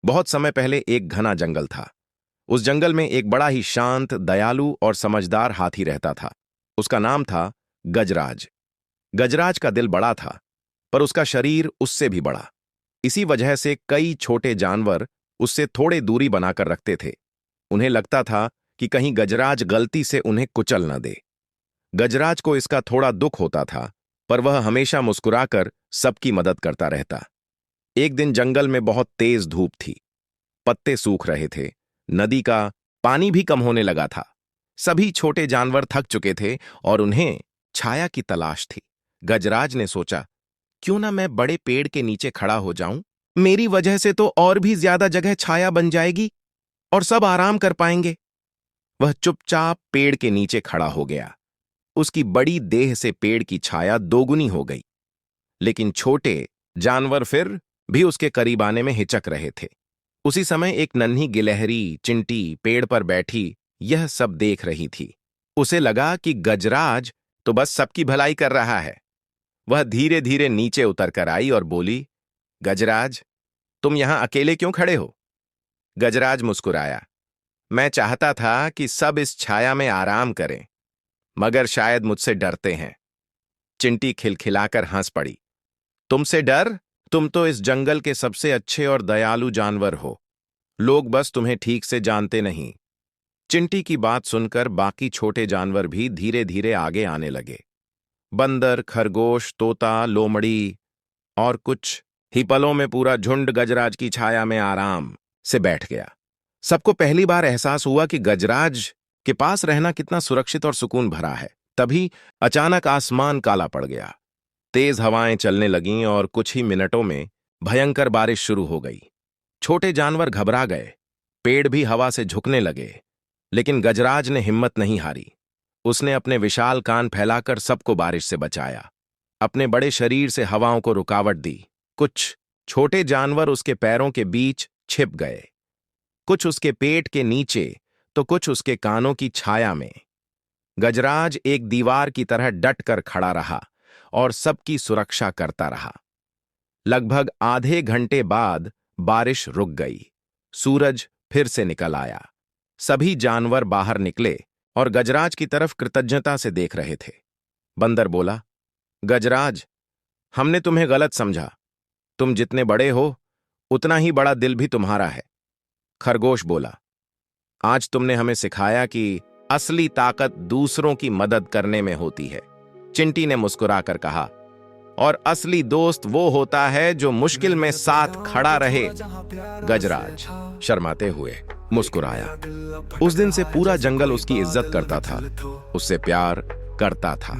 बहुत समय पहले एक घना जंगल था। उस जंगल में एक बड़ा ही शांत, दयालु और समझदार हाथी रहता था। उसका नाम था गजराज। गजराज का दिल बड़ा था, पर उसका शरीर उससे भी बड़ा। इसी वजह से कई छोटे जानवर उससे थोड़े दूरी बनाकर रखते थे। उन्हें लगता था कि कहीं गजराज गलती से उन्हें कुचल न दे। गजराज को इसका थोड़ा दुख होता था, पर वह हमेशा मुस्कुराकर सबकी मदद करता रहता। एक दिन जंगल में बहुत तेज धूप थी। पत्ते सूख रहे थे, नदी का पानी भी कम होने लगा था। सभी छोटे जानवर थक चुके थे और उन्हें छाया की तलाश थी। गजराज ने सोचा, क्यों ना मैं बड़े पेड़ के नीचे खड़ा हो जाऊं? मेरी वजह से तो और भी ज्यादा जगह छाया बन जाएगी और सब आराम कर पाएंगे। वह चुपचाप पेड़ के नीचे खड़ा हो गया। उसकी बड़ी देह से पेड़ की छाया दोगुनी हो गई। लेकिन छोटे जानवर फिर भी उसके करीब आने में हिचक रहे थे। उसी समय एक नन्ही गिलहरी चिंटी पेड़ पर बैठी यह सब देख रही थी। उसे लगा कि गजराज तो बस सबकी भलाई कर रहा है। वह धीरे धीरे नीचे उतर कर आई और बोली, गजराज, तुम यहां अकेले क्यों खड़े हो? गजराज मुस्कुराया, मैं चाहता था कि सब इस छाया में आराम करें, मगर शायद मुझसे डरते हैं। चिंटी खिलखिलाकर हंस पड़ी, तुमसे डर? तुम तो इस जंगल के सबसे अच्छे और दयालु जानवर हो। लोग बस तुम्हें ठीक से जानते नहीं। चिंटी की बात सुनकर बाकी छोटे जानवर भी धीरे धीरे आगे आने लगे। बंदर, खरगोश, तोता, लोमड़ी और कुछ ही पलों में पूरा झुंड गजराज की छाया में आराम से बैठ गया। सबको पहली बार एहसास हुआ कि गजराज के पास रहना कितना सुरक्षित और सुकून भरा है। तभी अचानक आसमान काला पड़ गया। तेज हवाएं चलने लगीं और कुछ ही मिनटों में भयंकर बारिश शुरू हो गई। छोटे जानवर घबरा गए, पेड़ भी हवा से झुकने लगे। लेकिन गजराज ने हिम्मत नहीं हारी। उसने अपने विशाल कान फैलाकर सबको बारिश से बचाया। अपने बड़े शरीर से हवाओं को रुकावट दी। कुछ छोटे जानवर उसके पैरों के बीच छिप गए, कुछ उसके पेट के नीचे तो कुछ उसके कानों की छाया में। गजराज एक दीवार की तरह डट कर खड़ा रहा और सबकी सुरक्षा करता रहा। लगभग आधे घंटे बाद बारिश रुक गई। सूरज फिर से निकल आया। सभी जानवर बाहर निकले और गजराज की तरफ कृतज्ञता से देख रहे थे। बंदर बोला, गजराज, हमने तुम्हें गलत समझा। तुम जितने बड़े हो उतना ही बड़ा दिल भी तुम्हारा है। खरगोश बोला, आज तुमने हमें सिखाया कि असली ताकत दूसरों की मदद करने में होती है। चिंटी ने मुस्कुराकर कहा, और असली दोस्त वो होता है जो मुश्किल में साथ खड़ा रहे। गजराज शर्माते हुए मुस्कुराया। उस दिन से पूरा जंगल उसकी इज्जत करता था, उससे प्यार करता था।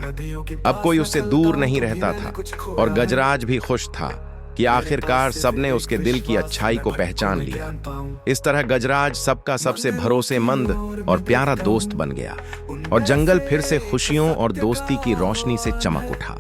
अब कोई उससे दूर नहीं रहता था और गजराज भी खुश था कि आखिरकार सबने उसके दिल की अच्छाई को पहचान लिया। इस तरह गजराज सबका सबसे भरोसेमंद और प्यारा दोस्त बन गया और जंगल फिर से खुशियों और दोस्ती की रोशनी से चमक उठा।